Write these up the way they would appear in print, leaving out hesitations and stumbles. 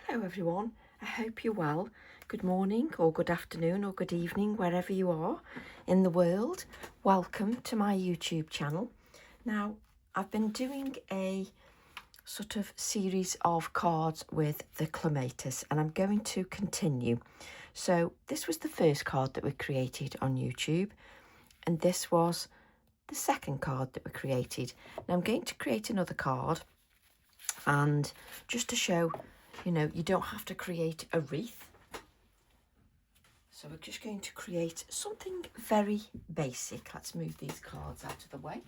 Hello everyone, I hope you're well. Good morning or good afternoon or good evening wherever you are in the world. Welcome to my YouTube channel. Now I've been doing a sort of series of cards with the Clematis and I'm going to continue. So this was the first card that we created on YouTube and this was the second card that we created. Now I'm going to create another card and just to show, you know, you don't have to create a wreath. So we're just going to create something very basic. Let's move these cards out of the way.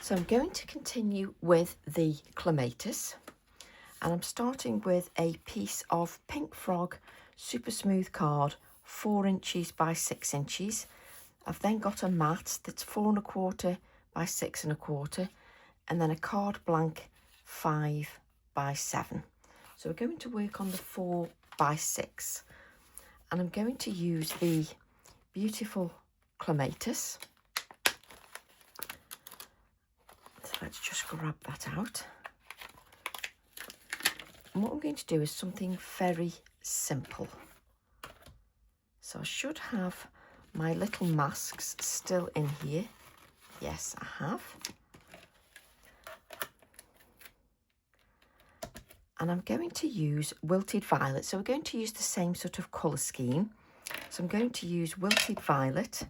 So I'm going to continue with the Clematis and I'm starting with a piece of Pink Frog super smooth card, 4 inches by 6 inches. I've then got a mat that's 4 1/4 by 6 1/4 and then a card blank 5 by 7. So we're going to work on the 4 by 6 and I'm going to use the beautiful Clematis. So let's just grab that out. And what I'm going to do is something very simple. So I should have my little masks still in here. Yes, I have. And I'm going to use Wilted Violet. So we're going to use the same sort of colour scheme. So I'm going to use Wilted Violet.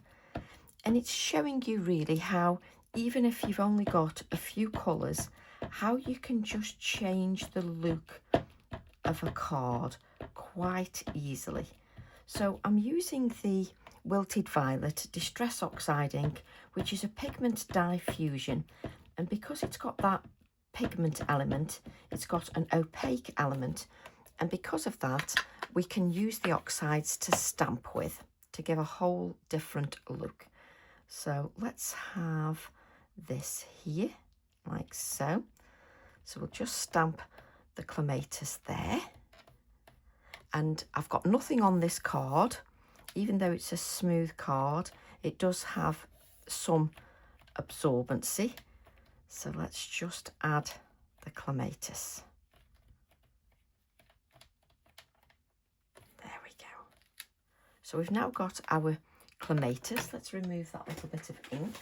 And it's showing you really how, even if you've only got a few colours, how you can just change the look of a card quite easily. So I'm using the Wilted Violet Distress Oxide ink, which is a pigment dye fusion. And because it's got that pigment element, it's got an opaque element, and because of that we can use the oxides to stamp with to give a whole different look. So let's have this here like so. So we'll just stamp the Clematis there, and I've got nothing on this card. Even though it's a smooth card, it does have some absorbency. So let's just add the Clematis. There we go. So we've now got our Clematis. Let's remove that little bit of ink.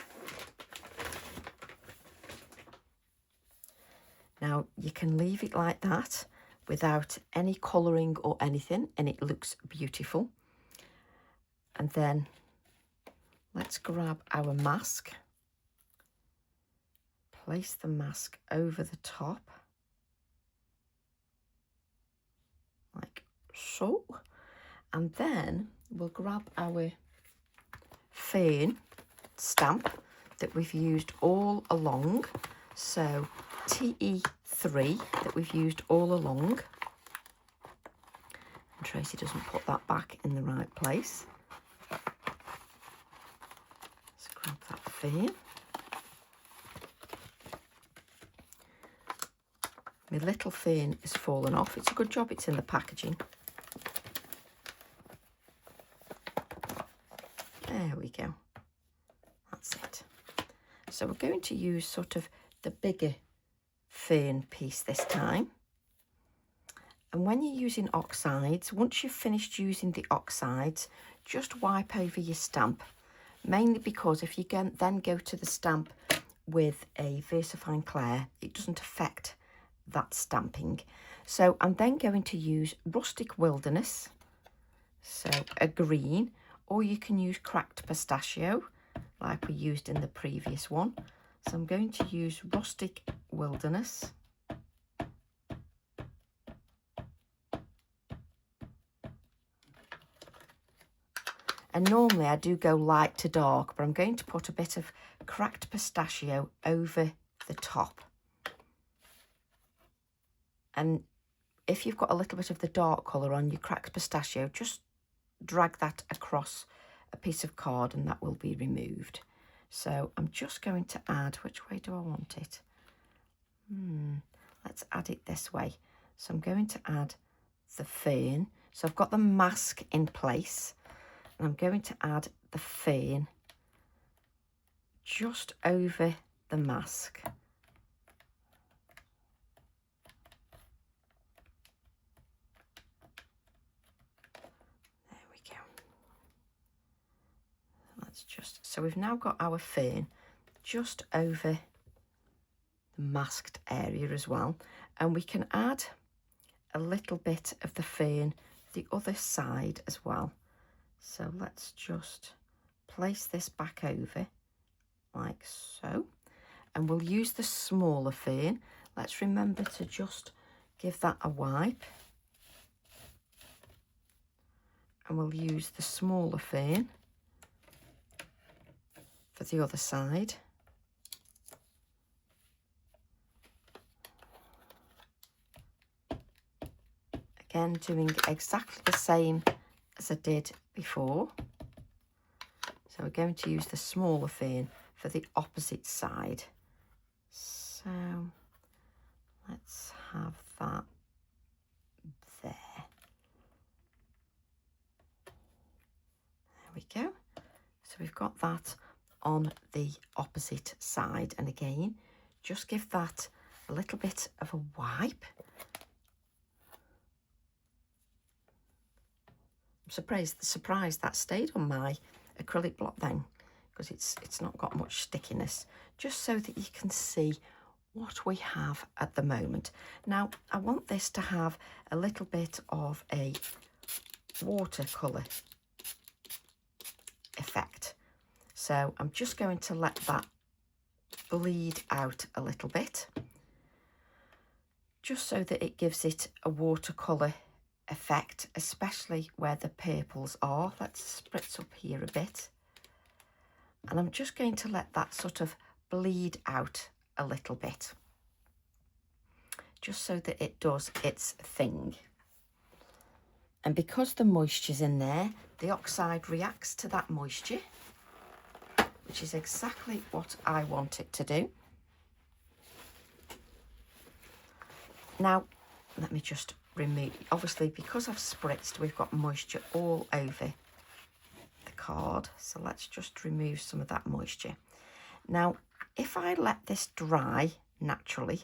Now you can leave it like that without any colouring or anything and it looks beautiful. And then let's grab our mask. Place the mask over the top, like so. And then we'll grab our fern stamp that we've used all along. So TE3 that we've used all along. And Tracy doesn't put that back in the right place. Let's grab that fern. My little fern has fallen off. It's a good job it's in the packaging. There we go. That's it. So we're going to use sort of the bigger fern piece this time. And when you're using oxides, once you've finished using the oxides, just wipe over your stamp. Mainly because if you then go to the stamp with a VersaFine Clair, it doesn't affect that stamping. So I'm then going to use Rustic Wilderness, so a green, or you can use Cracked Pistachio like we used in the previous one. So I'm going to use Rustic Wilderness. And normally I do go light to dark, but I'm going to put a bit of Cracked Pistachio over the top. And if you've got a little bit of the dark colour on your Cracked Pistachio, just drag that across a piece of card and that will be removed. So I'm just going to add, which way do I want it? Let's add it this way. So I'm going to add the fern. So I've got the mask in place and I'm going to add the fern just over the mask. let's just, so we've now got our fern just over the masked area as well, and we can add a little bit of the fern the other side as well. So let's just place this back over like so, and we'll use the smaller fern. Let's remember to just give that a wipe, and we'll use the smaller fern for the other side. Again, doing exactly the same as I did before. So we're going to use the smaller fern for the opposite side. So let's have that there. There we go. So we've got that on the opposite side, and again, just give that a little bit of a wipe. I'm surprised that stayed on my acrylic block then, because it's not got much stickiness, just so that you can see what we have at the moment. Now I want this to have a little bit of a watercolor effect, so I'm just going to let that bleed out a little bit, just so that it gives it a watercolor effect, especially where the purples are. Let's spritz up here a bit, and I'm just going to let that sort of bleed out a little bit, just so that it does its thing. And because the moisture's in there, the oxide reacts to that moisture, which is exactly what I want it to do. Now let me just remove, obviously because I've spritzed, we've got moisture all over the card, so let's just remove some of that moisture. Now if I let this dry naturally,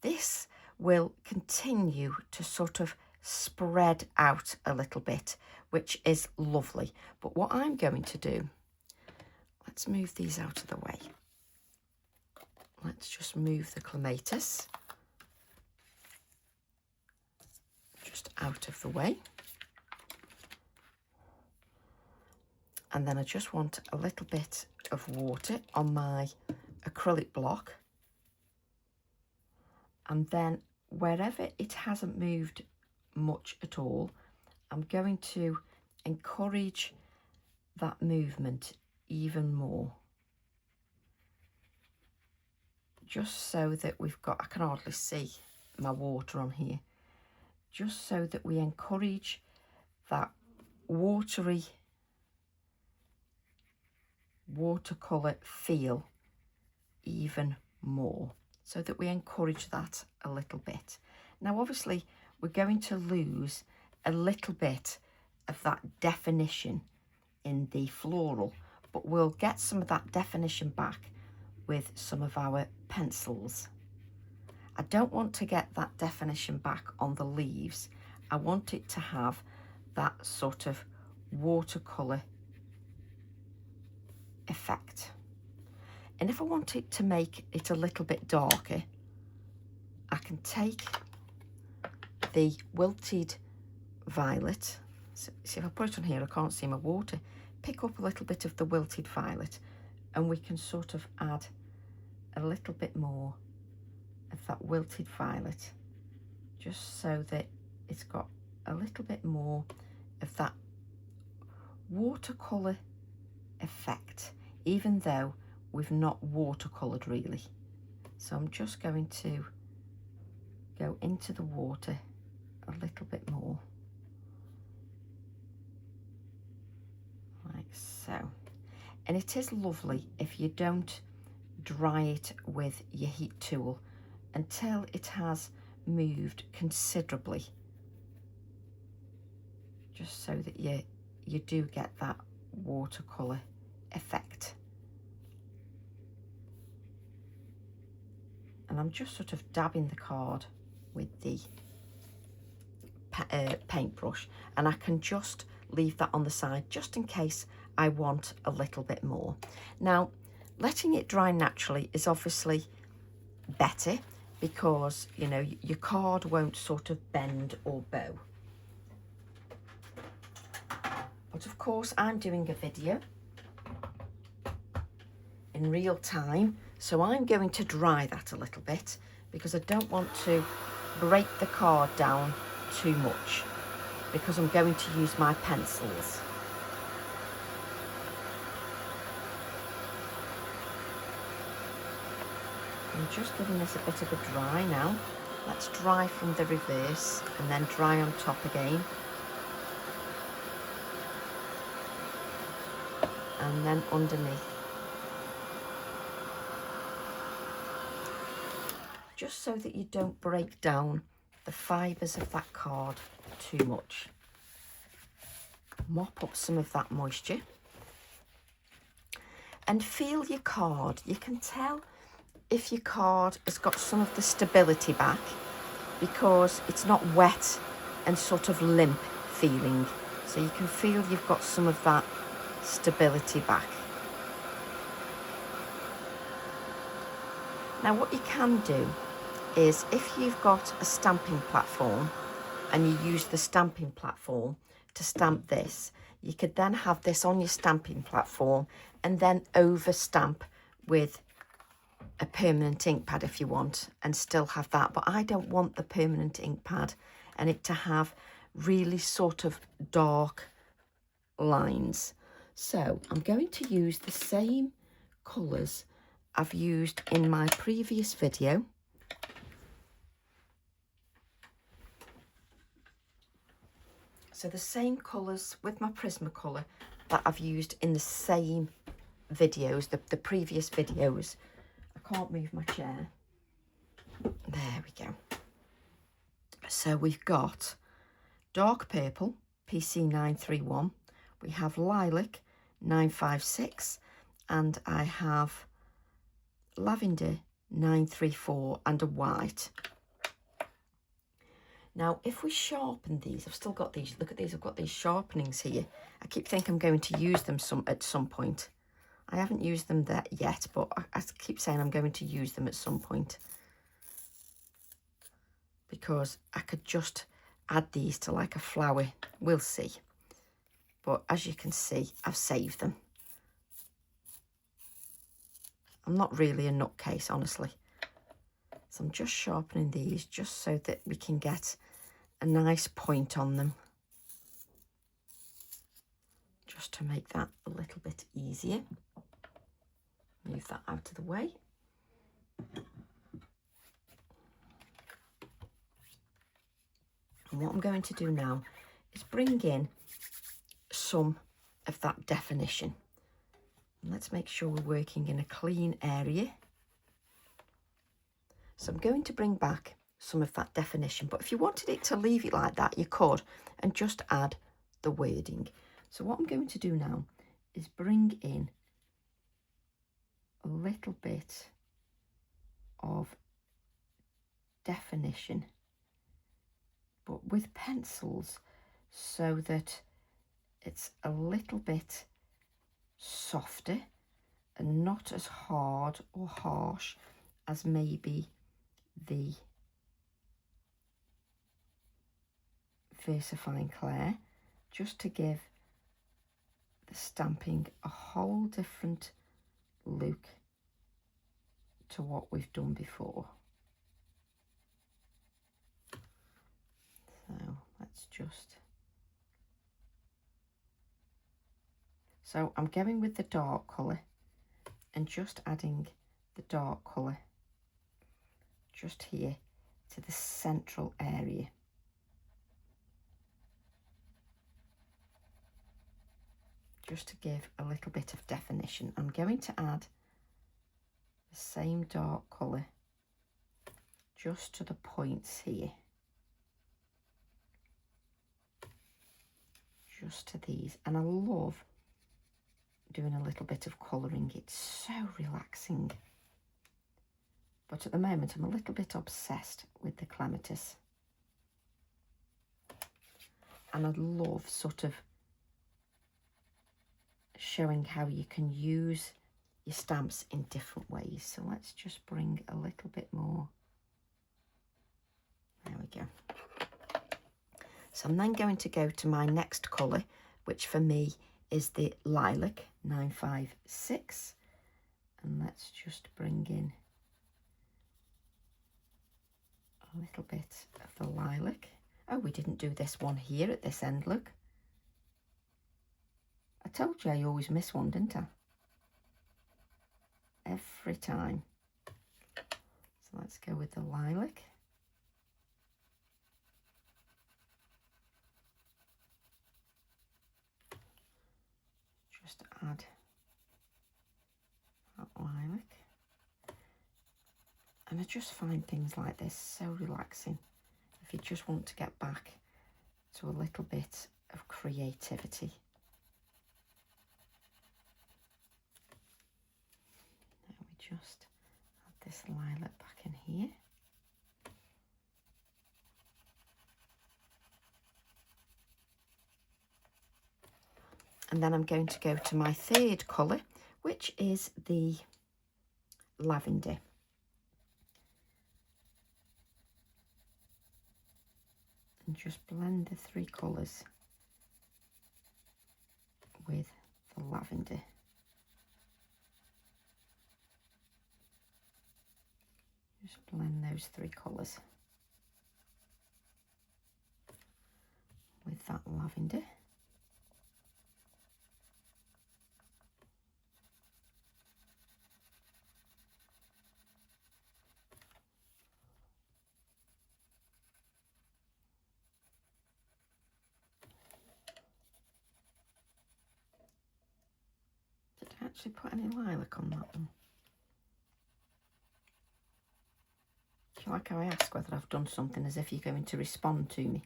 this will continue to sort of spread out a little bit, which is lovely. But what I'm going to do, let's move these out of the way. Let's just move the clematis just out of the way. And then I just want a little bit of water on my acrylic block. And then wherever it hasn't moved much at all, I'm going to encourage that movement even more. Just so that we've got, I can hardly see my water on here, just so that we encourage that watery watercolour feel even more, so that we encourage that a little bit. Now obviously we're going to lose a little bit of that definition in the floral, but we'll get some of that definition back with some of our pencils. I don't want to get that definition back on the leaves. I want it to have that sort of watercolour effect. And if I want it to make it a little bit darker, I can take the wilted violet. So, see, if I put it on here, I can't see my water. Pick up a little bit of the wilted violet, and we can sort of add a little bit more of that wilted violet, just so that it's got a little bit more of that watercolour effect, even though we've not watercoloured really. So I'm just going to go into the water a little bit more, like so. And it is lovely if you don't dry it with your heat tool until it has moved considerably, just so that you do get that watercolour effect. And I'm just sort of dabbing the card with the paintbrush, and I can just leave that on the side just in case I want a little bit more. Now, letting it dry naturally is obviously better because, you know, your card won't sort of bend or bow. But of course, I'm doing a video in real time, so I'm going to dry that a little bit because I don't want to break the card down too much because I'm going to use my pencils. I'm just giving this a bit of a dry now. Let's dry from the reverse and then dry on top again. And then underneath. Just so that you don't break down the fibres of that card too much. Mop up some of that moisture. And feel your card. You can tell if your card has got some of the stability back because it's not wet and sort of limp feeling. So you can feel you've got some of that stability back. Now what you can do is if you've got a stamping platform and you use the stamping platform to stamp this, you could then have this on your stamping platform and then over stamp with a permanent ink pad if you want and still have that. But I don't want the permanent ink pad and it to have really sort of dark lines. So I'm going to use the same colours I've used in my previous video. So the same colours with my Prismacolor that I've used in the same videos, the previous videos. I can't move my chair. There we go. So we've got dark purple, PC 931. We have lilac 956, and I have lavender 934 and a white. Now, if we sharpen these, I've still got these, look at these, I've got these sharpenings here. I keep thinking I'm going to use them at some point. I haven't used them there yet, but I keep saying I'm going to use them at some point. Because I could just add these to like a flower, we'll see. But as you can see, I've saved them. I'm not really a nutcase, honestly. So I'm just sharpening these just so that we can get a nice point on them. Just to make that a little bit easier. Move that out of the way. And what I'm going to do now is bring in some of that definition. And let's make sure we're working in a clean area. So I'm going to bring back some of that definition, but if you wanted it to leave it like that, you could, and just add the wording. So what I'm going to do now is bring in a little bit of definition, but with pencils, so that it's a little bit softer and not as hard or harsh as maybe the VersaFine Clair, just to give the stamping a whole different look to what we've done before. So let's just... So I'm going with the dark colour and just adding the dark colour just here to the central area. Just to give a little bit of definition. I'm going to add the same dark colour just to the points here. Just to these. And I love doing a little bit of colouring. It's so relaxing. But at the moment I'm a little bit obsessed with the Clematis. And I love sort of showing how you can use your stamps in different ways. So let's just bring a little bit more. There we go. So I'm then going to go to my next colour, which for me is the Lilac 956. And let's just bring in a little bit of the lilac. Oh, we didn't do this one here at this end, look. I told you I always miss one, didn't I? Every time. So let's go with the lilac. Just add that lilac. And I just find things like this so relaxing if you just want to get back to a little bit of creativity. Now we just add this lilac back in here. And then I'm going to go to my third colour, which is the lavender. And just blend the three colours with the lavender. Just blend those three colours with that lavender. Did I actually put any lilac on that one? Do you like how I ask whether I've done something as if you're going to respond to me?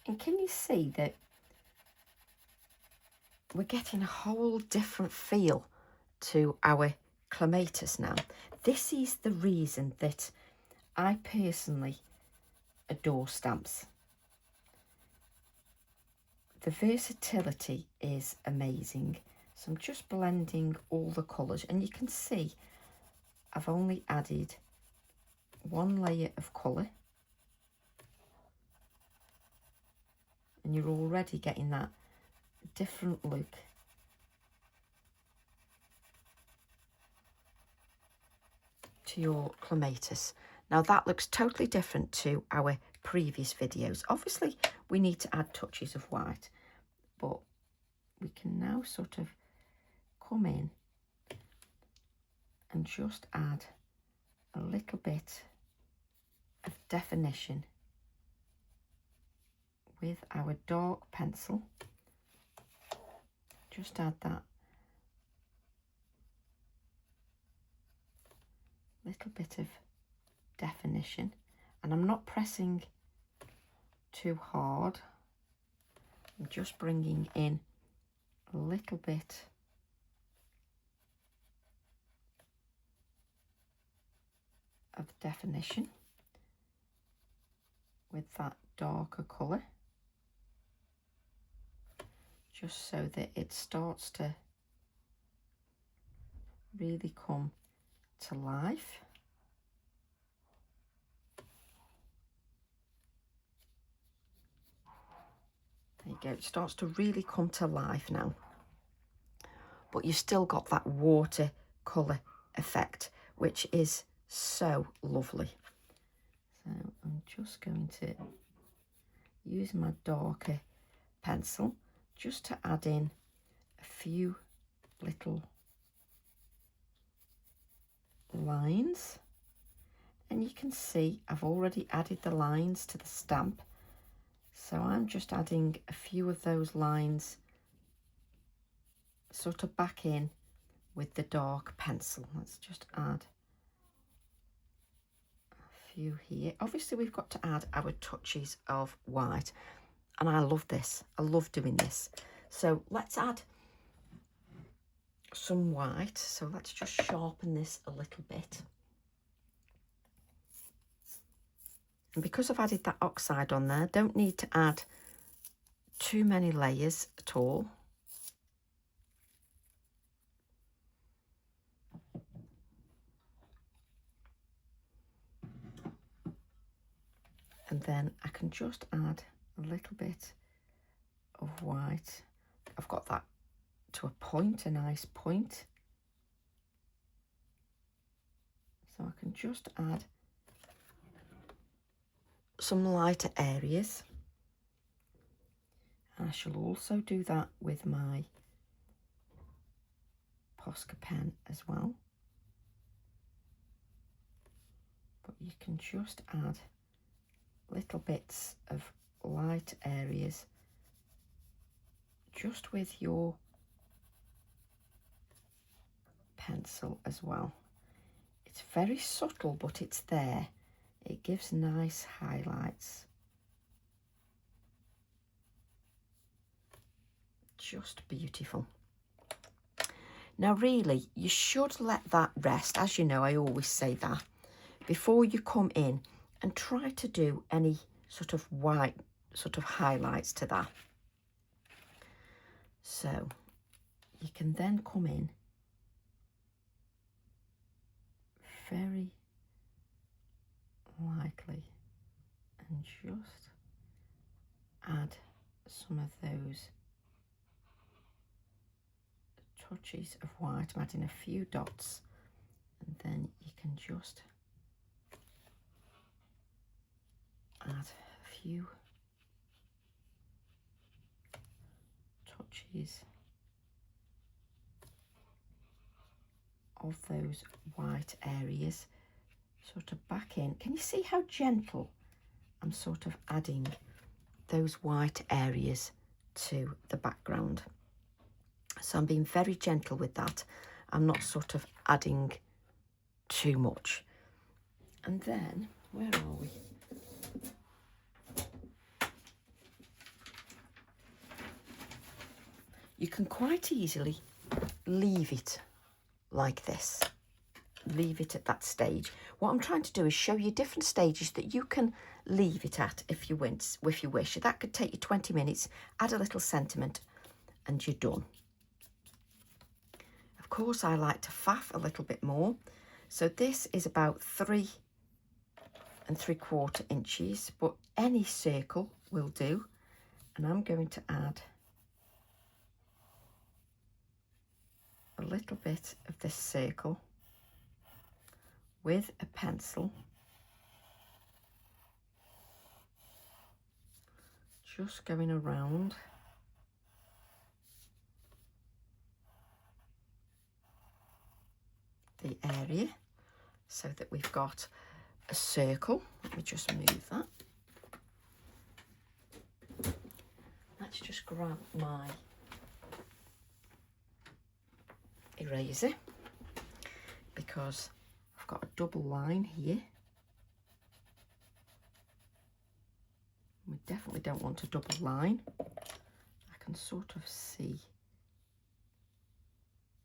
And can you see that we're getting a whole different feel to our Clematis now? This is the reason that I personally adore stamps. The versatility is amazing. So I'm just blending all the colours, and you can see I've only added one layer of colour, and you're already getting that different look. To your Clematis. Now that looks totally different to our previous videos. Obviously we need to add touches of white, but we can now sort of come in and just add a little bit of definition with our dark pencil. Just add that little bit of definition, and I'm not pressing too hard. I'm just bringing in a little bit of definition with that darker colour, just so that it starts to really come to life. There you go, it starts to really come to life now, but you've still got that watercolour effect, which is so lovely. So I'm just going to use my darker pencil just to add in a few little lines, and you can see I've already added the lines to the stamp, so I'm just adding a few of those lines sort of back in with the dark pencil. Let's just add a few here. Obviously we've got to add our touches of white, and I love this. I love doing this. So let's add some white. So let's just sharpen this a little bit. And because I've added that oxide on there, don't need to add too many layers at all. And then I can just add a little bit of white. I've got that to a point, a nice point. So I can just add some lighter areas. I shall also do that with my Posca pen as well. But you can just add little bits of light areas just with your pencil as well. It's very subtle, but it's there. It gives nice highlights. Just beautiful. Now really, you should let that rest. As you know, I always say that before you come in and try to do any sort of white sort of highlights to that. So you can then come in very lightly and just add some of those touches of white. I'm adding a few dots, and then you can just add a few touches of those white areas sort of back in. Can you see how gentle I'm sort of adding those white areas to the background? So I'm being very gentle with that. I'm not sort of adding too much. And then, where are we? You can quite easily leave it like this. Leave it at that stage. What I'm trying to do is show you different stages that you can leave it at if you wish. That could take you 20 minutes, add a little sentiment, and you're done. Of course, I like to faff a little bit more. So this is about 3 3/4 inches, but any circle will do. And I'm going to add a little bit of this circle with a pencil, just going around the area so that we've got a circle. Let me just move that. Let's just grab my eraser because I've got a double line here. We definitely don't want a double line. I can sort of see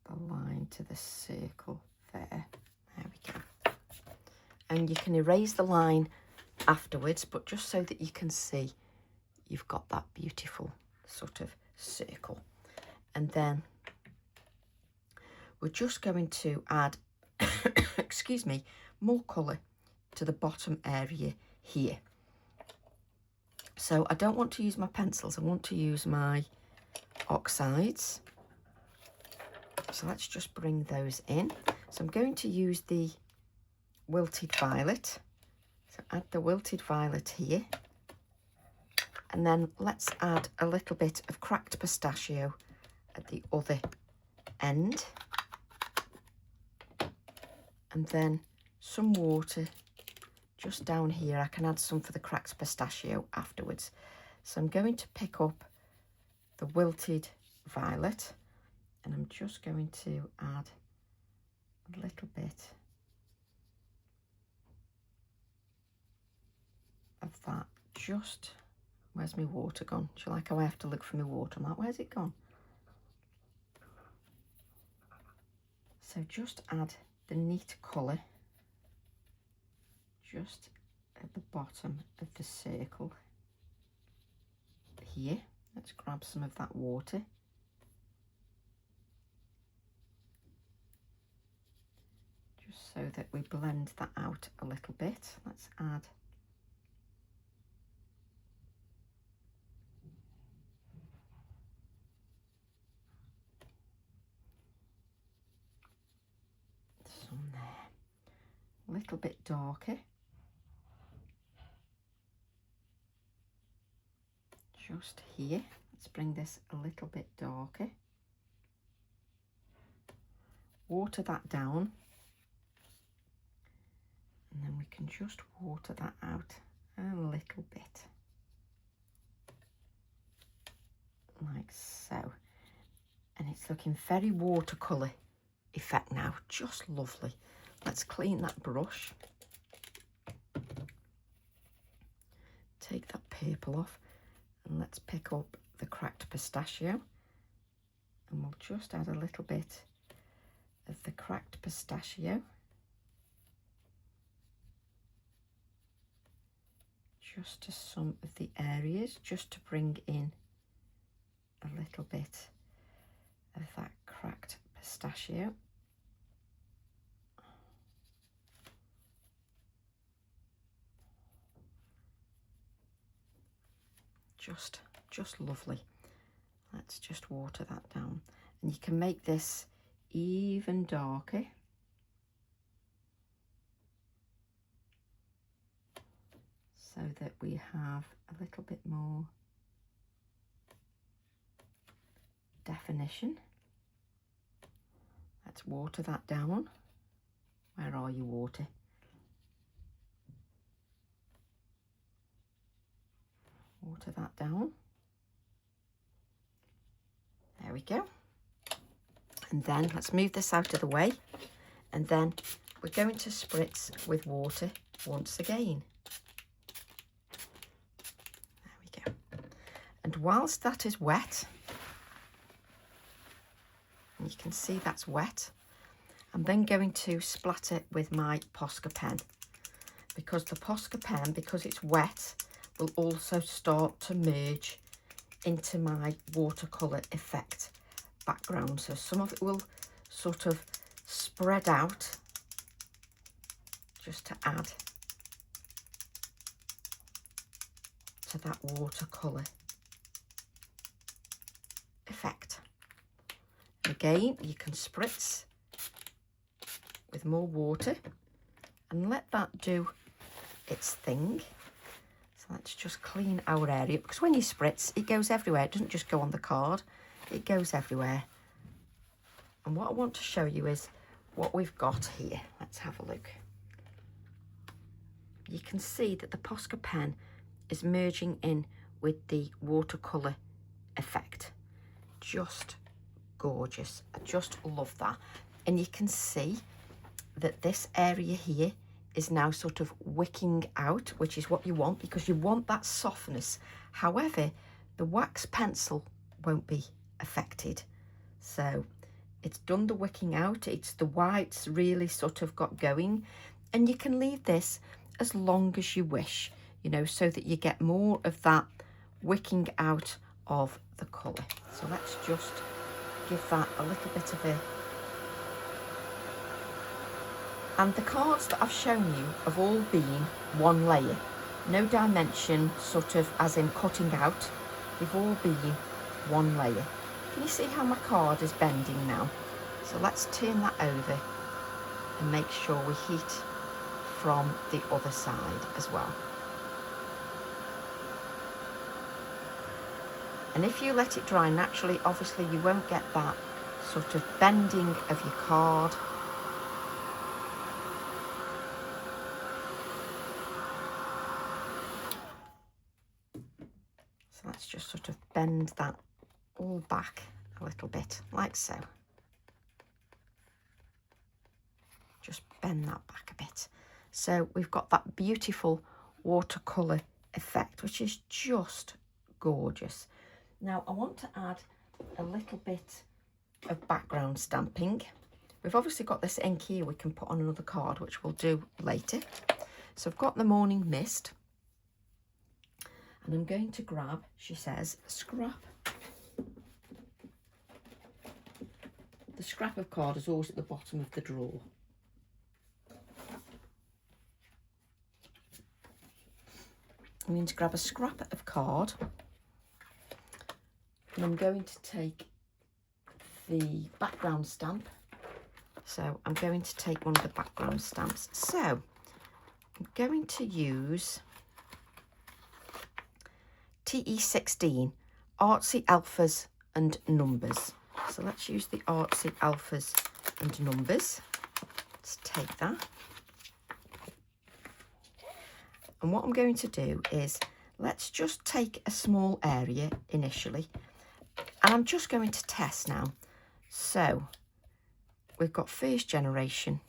the line to the circle there. There we go. And you can erase the line afterwards, but just so that you can see you've got that beautiful sort of circle. And then we're just going to add, excuse me, more colour to the bottom area here. So I don't want to use my pencils, I want to use my oxides. So let's just bring those in. So I'm going to use the wilted violet. So add the wilted violet here. And then let's add a little bit of cracked pistachio at the other end. And then some water just down here. I can add some for the cracked pistachio afterwards. So I'm going to pick up the wilted violet and I'm just going to add a little bit of that. Just, where's my water gone? Do you like how I have to look for my water? I'm like, where's it gone? So just add the neat colour just at the bottom of the circle here. Let's grab some of that water. Just so that we blend that out a little bit. Let's add some there. A little bit darker. Just here. Let's bring this a little bit darker. Water that down. And then we can just water that out a little bit. Like so. And it's looking very watercolour effect now. Just lovely. Let's clean that brush. Take that purple off. And let's pick up the cracked pistachio. And we'll just add a little bit of the cracked pistachio. Just to some of the areas, just to bring in a little bit of that cracked pistachio. Just lovely. Let's just water that down. And you can make this even darker. So that we have a little bit more definition. Let's water that down. Where are you, water? Water that down. There we go. And then let's move this out of the way. And then we're going to spritz with water once again. There we go. And whilst that is wet, and you can see that's wet, I'm then going to splatter with my Posca pen, because the Posca pen, because it's wet, will also start to merge into my watercolour effect background. So some of it will sort of spread out just to add to that watercolour effect. Again, you can spritz with more water and let that do its thing. So let's just clean our area, because when you spritz, it goes everywhere. It doesn't just go on the card, it goes everywhere. And what I want to show you is what we've got here. Let's have a look. You can see that the Posca pen is merging in with the watercolour effect. Just gorgeous. I just love that. And you can see that this area here is now sort of wicking out, which is what you want, because you want that softness. However, the wax pencil won't be affected. So it's done the wicking out, it's the whites really sort of got going, and you can leave this as long as you wish, you know, so that you get more of that wicking out of the colour. So let's just give that a little bit of a... And the cards that I've shown you have all been one layer, no dimension sort of as in cutting out. They've all been one layer. Can you see how my card is bending now? So let's turn that over and make sure we heat from the other side as well. And if you let it dry naturally, obviously you won't get that sort of bending of your card. So let's just sort of bend that all back a little bit, like so. Just bend that back a bit. So we've got that beautiful watercolour effect, which is just gorgeous. Now I want to add a little bit of background stamping. We've obviously got this ink here we can put on another card, which we'll do later. So I've got the morning mist, and I'm going to grab, she says, a scrap. The scrap of card is always at the bottom of the drawer. I'm going to grab a scrap of card, and I'm going to take the background stamp. So I'm going to take one of the background stamps. So I'm going to use TE16, Artsy Alphas and Numbers. So let's use the Artsy Alphas and Numbers. Let's take that. And what I'm going to do is, let's just take a small area initially. And I'm just going to test now. So we've got first generation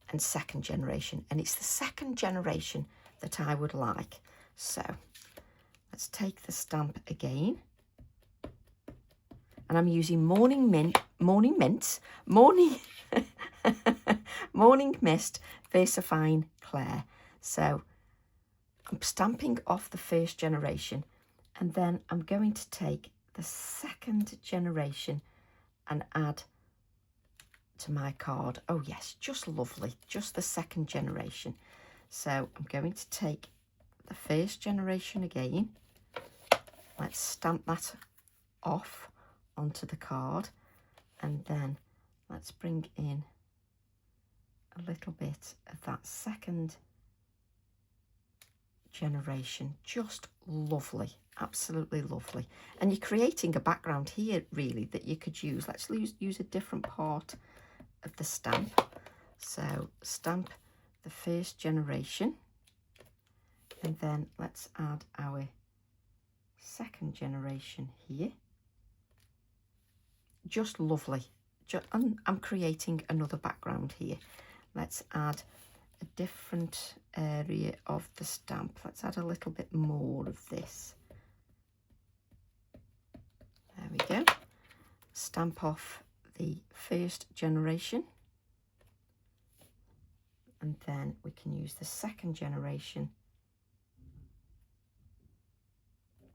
and second generation. And it's the second generation that I would like. So let's take the stamp again. And I'm using Morning Mist, Versafine Clair. So I'm stamping off the first generation, and then I'm going to take the second generation and add to my card. Oh yes, just lovely, just the second generation. So I'm going to take the first generation again. Let's stamp that off onto the card, and then let's bring in a little bit of that second generation. Just lovely, absolutely lovely. And you're creating a background here really that you could use. Let's use a different part of the stamp. So stamp the first generation, and then let's add our second generation here. Just lovely. I'm creating another background here. Let's add a different area of the stamp. Let's add a little bit more of this. There we go. Stamp off the first generation, and then we can use the second generation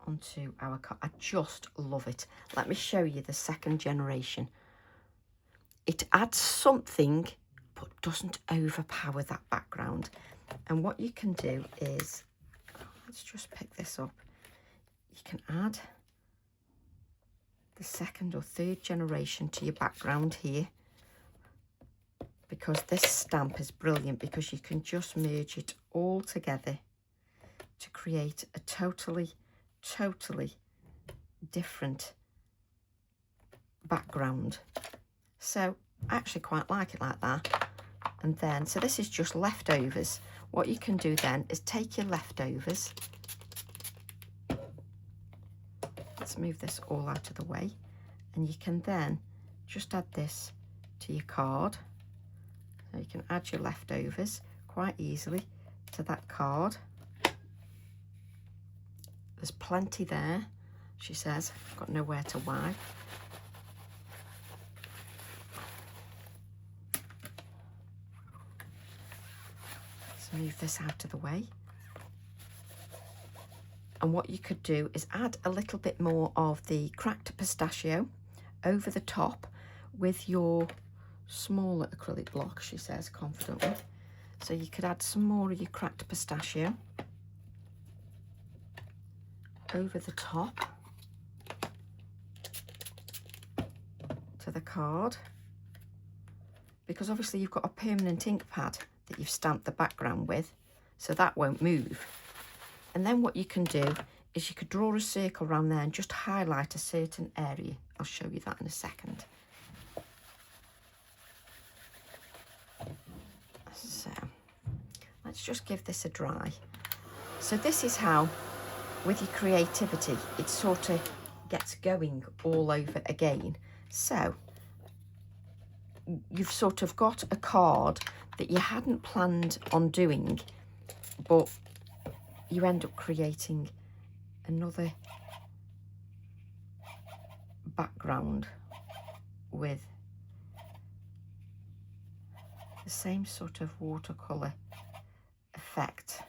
onto our card. I just love it. Let me show you the second generation. It adds something but doesn't overpower that background. And what you can do is, let's just pick this up, you can add the second or third generation to your background here, because this stamp is brilliant, because you can just merge it all together to create a totally different background. So I actually quite like it like that. And then, so this is just leftovers. What you can do then is take your leftovers. Let's move this all out of the way. And you can then just add this to your card. So you can add your leftovers quite easily to that card. There's plenty there, she says. I've got nowhere to wipe. Let's move this out of the way. And what you could do is add a little bit more of the cracked pistachio over the top with your smaller acrylic block, she says confidently. So you could add some more of your cracked pistachio over the top to the card, because obviously you've got a permanent ink pad that you've stamped the background with, so that won't move. And then what you can do is you could draw a circle around there and just highlight a certain area. I'll show you that in a second. So let's just give this a dry. So this is how, with your creativity, it sort of gets going all over again. So you've sort of got a card that you hadn't planned on doing, but you end up creating another background with the same sort of watercolor effect.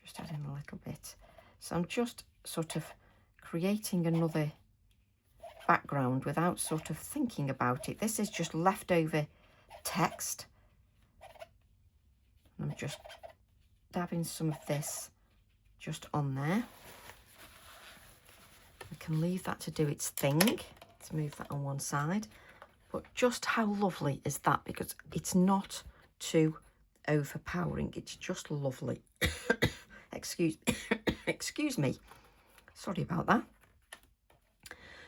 Just add in a little bit. So I'm just sort of creating another background without sort of thinking about it. This is just leftover text. I'm just dabbing some of this just on there. I can leave that to do its thing. Let's move that on one side. But just how lovely is that? Because it's not too overpowering. It's just lovely. Excuse me. Sorry about that.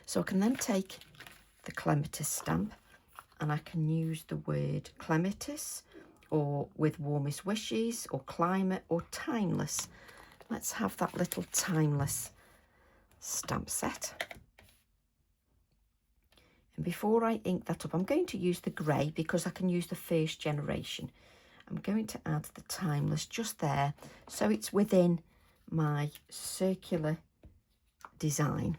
So I can then take the Clematis stamp and I can use the word Clematis, or with warmest wishes, or climate, or timeless. Let's have that little timeless stamp set. And before I ink that up, I'm going to use the grey because I can use the first generation. I'm going to add the timeless just there, so it's within my circular design.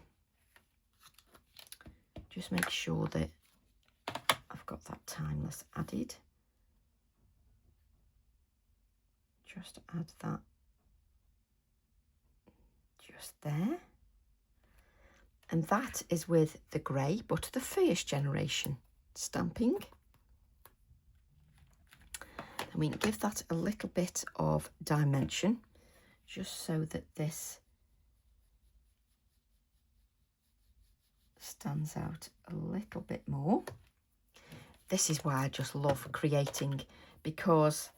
Just make sure that I've got that timeless added. Just add that just there. And that is with the grey, but the first generation stamping. And we can give that a little bit of dimension, just so that this stands out a little bit more. This is why I just love creating, because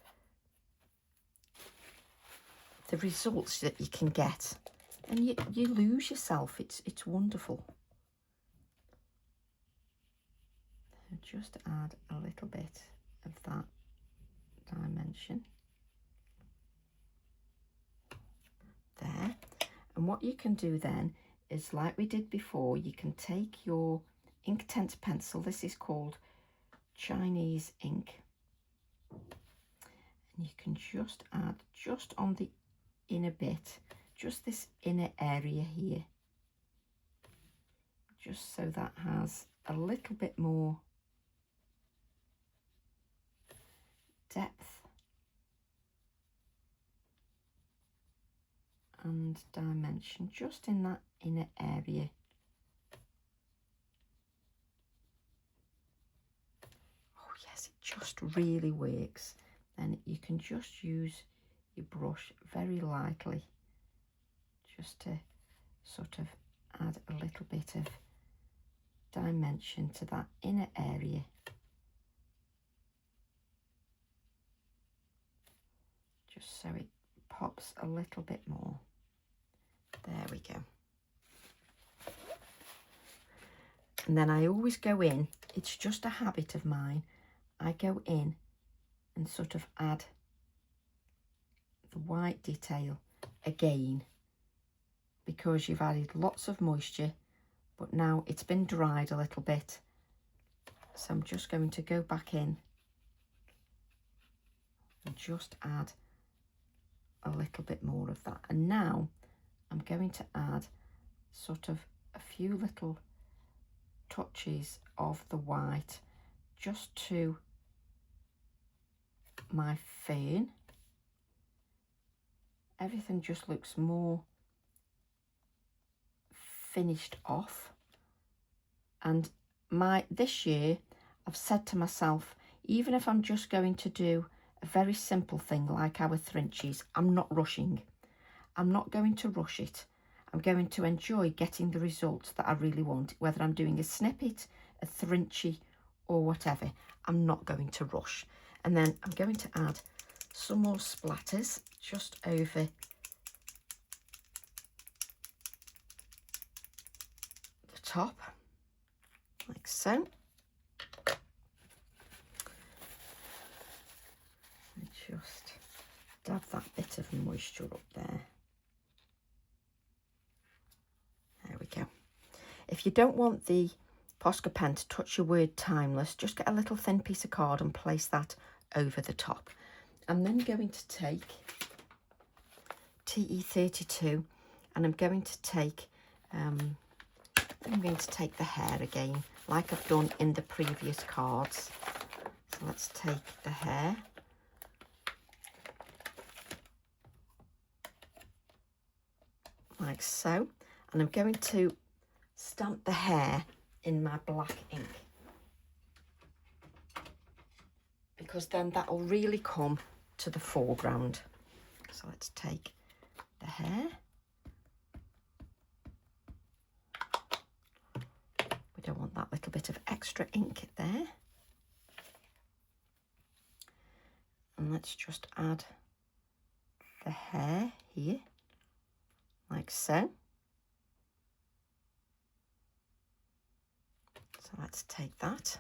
the results that you can get, and you lose yourself. It's wonderful. So just add a little bit of that dimension there. And what you can do then is, like we did before, you can take your Inktense pencil. This is called Chinese ink. And you can just add just on the inner bit, just this inner area here, just so that has a little bit more depth and dimension, just in that inner area. Oh yes, it just really works. Then you can just use your brush very lightly, just to sort of add a little bit of dimension to that inner area. Just so it pops a little bit more. There we go. And then I always go in, it's just a habit of mine, I go in and sort of add the white detail again, because you've added lots of moisture, but now it's been dried a little bit. So I'm just going to go back in and just add a little bit more of that. And now I'm going to add sort of a few little touches of the white just to my fern. Everything just looks more finished off. And this year I've said to myself, even if I'm just going to do a very simple thing like our Thrinchies, I'm not rushing. I'm not going to rush it. I'm going to enjoy getting the results that I really want, whether I'm doing a snippet, a Thrinchie, or whatever. I'm not going to rush. And then I'm going to add some more splatters just over the top, like so. And just dab that bit of moisture up there. There we go. If you don't want the Posca pen to touch your word timeless, just get a little thin piece of card and place that over the top. I'm then going to take TE32 and I'm going to take the hair again. like I've done in the previous cards. So let's take the hair. Like so. And I'm going to stamp the hair in my black ink, because then that'll really come to the foreground. So let's take the hair. We don't want that little bit of extra ink there. And let's just add the hair here, like so. So let's take that,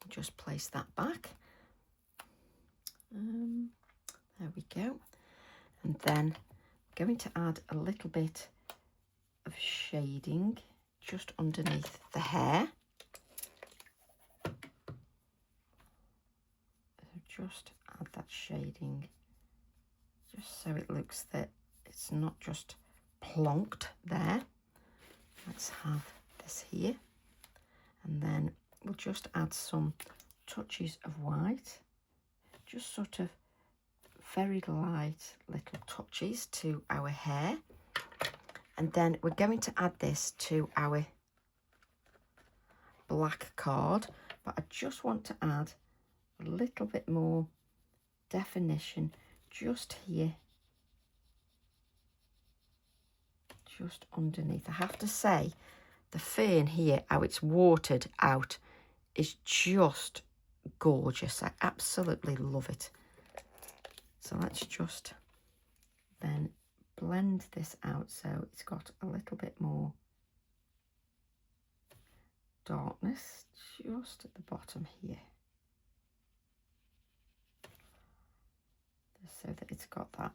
just place that back. There we go. And then I'm going to add a little bit of shading just underneath the hair. So just add that shading, just so it looks that it's not just plonked there. Let's have this here. And then we'll just add some touches of white, just sort of very light little touches to our hair. And then we're going to add this to our black card, but I just want to add a little bit more definition just here, just underneath. I have to say, the fern here, how it's watered out, is just gorgeous. I absolutely love it. So let's just then blend this out so it's got a little bit more darkness just at the bottom here, just so that it's got that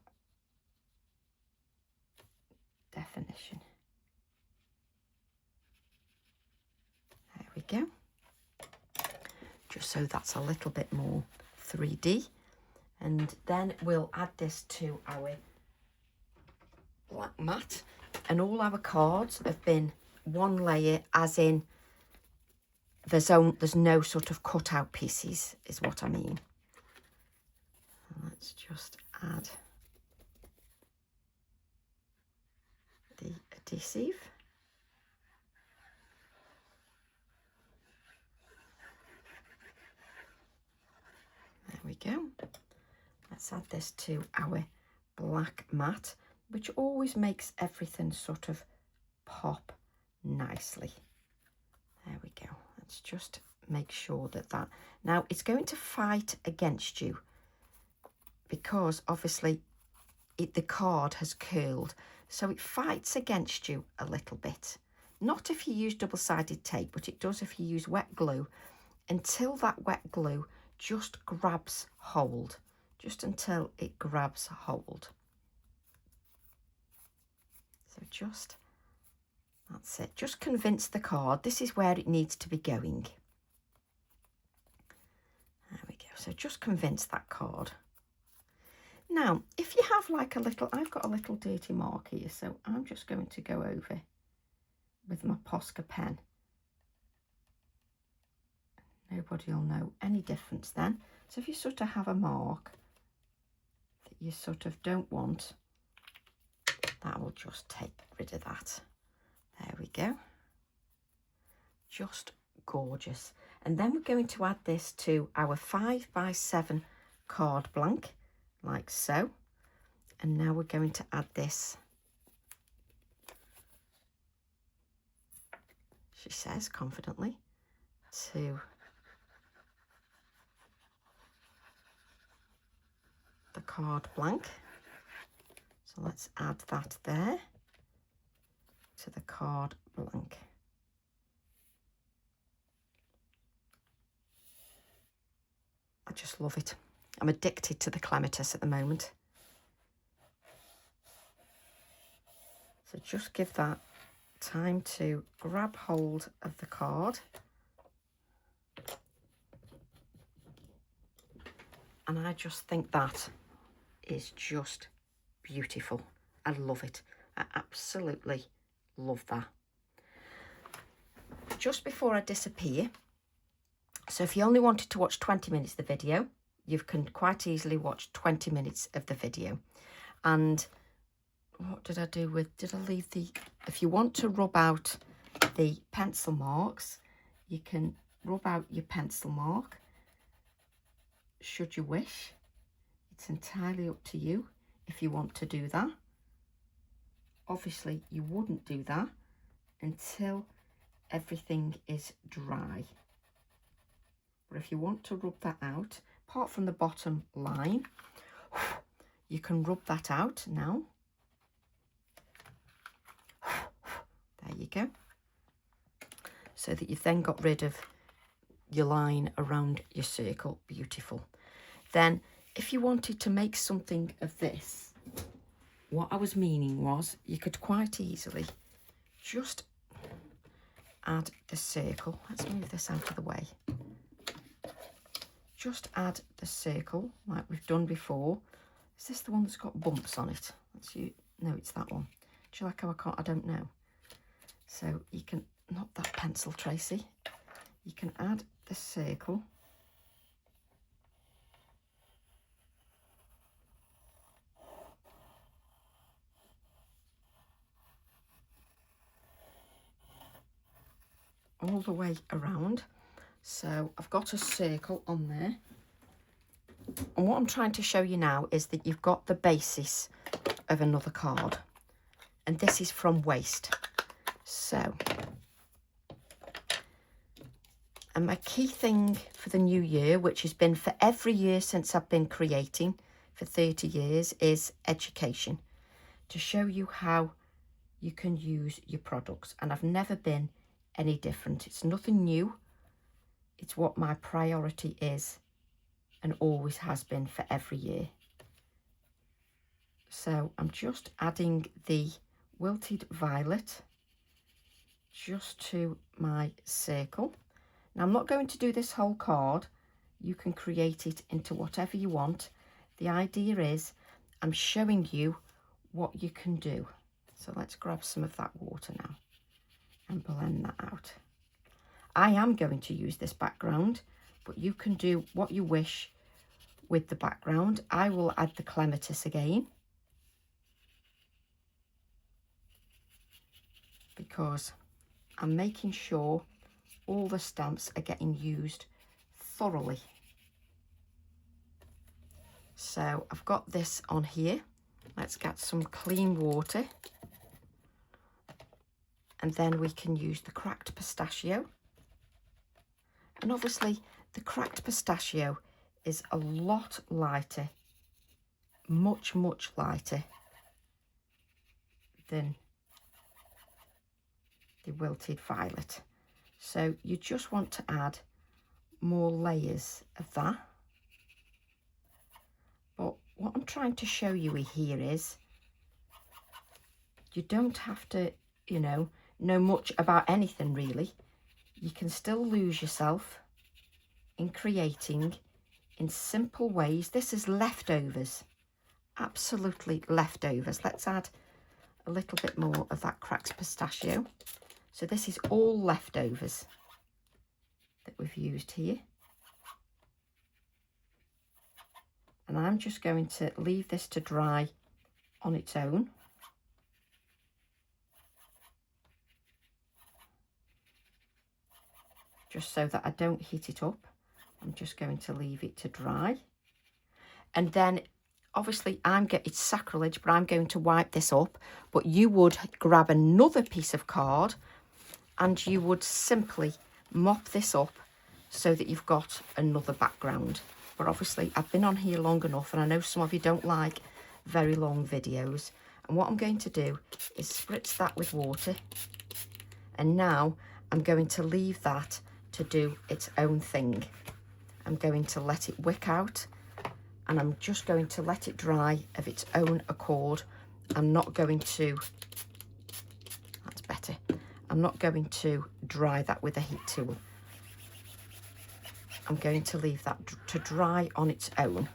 definition. There we go. Just so that's a little bit more 3D. And then we'll add this to our black mat. And all our cards have been one layer, as in there's no sort of cut out pieces, is what I mean. Let's just add the adhesive. There we go. Let's add this to our black mat, which always makes everything sort of pop nicely. There we go. Let's just make sure that now it's going to fight against you, because obviously the card has curled, so it fights against you a little bit. Not if you use double-sided tape, but it does if you use wet glue, until that wet glue just grabs hold, just until it grabs hold. So that's it. Just convince the card this is where it needs to be going. There we go. So just convince that card. Now, if you have like I've got a little dirty mark here, so I'm just going to go over with my Posca pen. Nobody will know any difference then. So if you sort of have a mark that you sort of don't want, that will just take rid of that. There we go. Just gorgeous. And then we're going to add this to our 5x7 card blank, like so. And now we're going to add this, she says confidently, to the card blank. So let's add that there to the card blank. I just love it. I'm addicted to the Clematis at the moment. So just give that time to grab hold of the card. And I just think that is just beautiful. I love it. I absolutely love that. just before I disappear, so if you only wanted to watch 20 minutes of the video, you can quite easily watch 20 minutes of the video. And what did I do with, did I leave the, if you want to rub out the pencil marks, you can rub out your pencil mark, should you wish. It's entirely up to you if you want to do that. Obviously, you wouldn't do that until everything is dry. But if you want to rub that out, apart from the bottom line, you can rub that out now. There you go. So that you've then got rid of your line around your circle. Beautiful. Then if you wanted to make something of this, what I was meaning was you could quite easily just add the circle. Let's move this out of the way. Just add the circle like we've done before. Is this the one that's got bumps on it? Let's see. No, it's that one. Do you like how I can't? I don't know. So you can, not that pencil, Tracy. You can add the circle. All the way around. So I've got a circle on there. And what I'm trying to show you now is that you've got the basis of another card. And this is from waste. So, and my key thing for the new year, which has been for every year since I've been creating for 30 years, is education. To show you how you can use your products. And I've never been any different. It's nothing new. It's what my priority is and always has been for every year. So I'm just adding the wilted violet just to my circle. Now I'm not going to do this whole card. You can create it into whatever you want. The idea is I'm showing you what you can do. So let's grab some of that water now and blend that out. I am going to use this background, but you can do what you wish with the background. I will add the Clematis again because I'm making sure all the stamps are getting used thoroughly. So I've got this on here. Let's get some clean water. And then we can use the cracked pistachio. And obviously the cracked pistachio is a lot lighter, much, much lighter than the wilted violet. So you just want to add more layers of that. But what I'm trying to show you here is you don't have to, you know much about anything really. You can still lose yourself in creating in simple ways. This is leftovers, absolutely leftovers. Let's add a little bit more of that cracked pistachio. So this is all leftovers that we've used here. And I'm just going to leave this to dry on its own. Just so that I don't heat it up. I'm just going to leave it to dry. And then obviously it's sacrilege, but I'm going to wipe this up. But you would grab another piece of card and you would simply mop this up so that you've got another background. But obviously I've been on here long enough and I know some of you don't like very long videos. And what I'm going to do is spritz that with water. And now I'm going to leave that to do its own thing. I'm going to let it wick out and I'm just going to let it dry of its own accord. I'm not going to, that's better, I'm not going to dry that with a heat tool. I'm going to leave that to dry on its own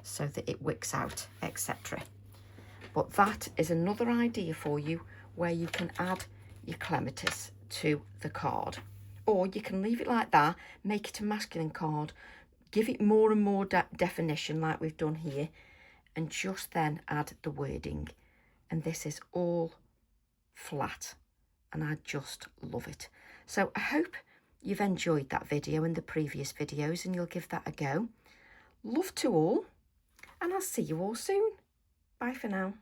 so that it wicks out, etc. But that is another idea for you where you can add your Clematis to the card. Or you can leave it like that, make it a masculine card, give it more and more definition like we've done here, and just then add the wording. And this is all flat, and I just love it. So I hope you've enjoyed that video and the previous videos, and you'll give that a go. Love to all, and I'll see you all soon. Bye for now.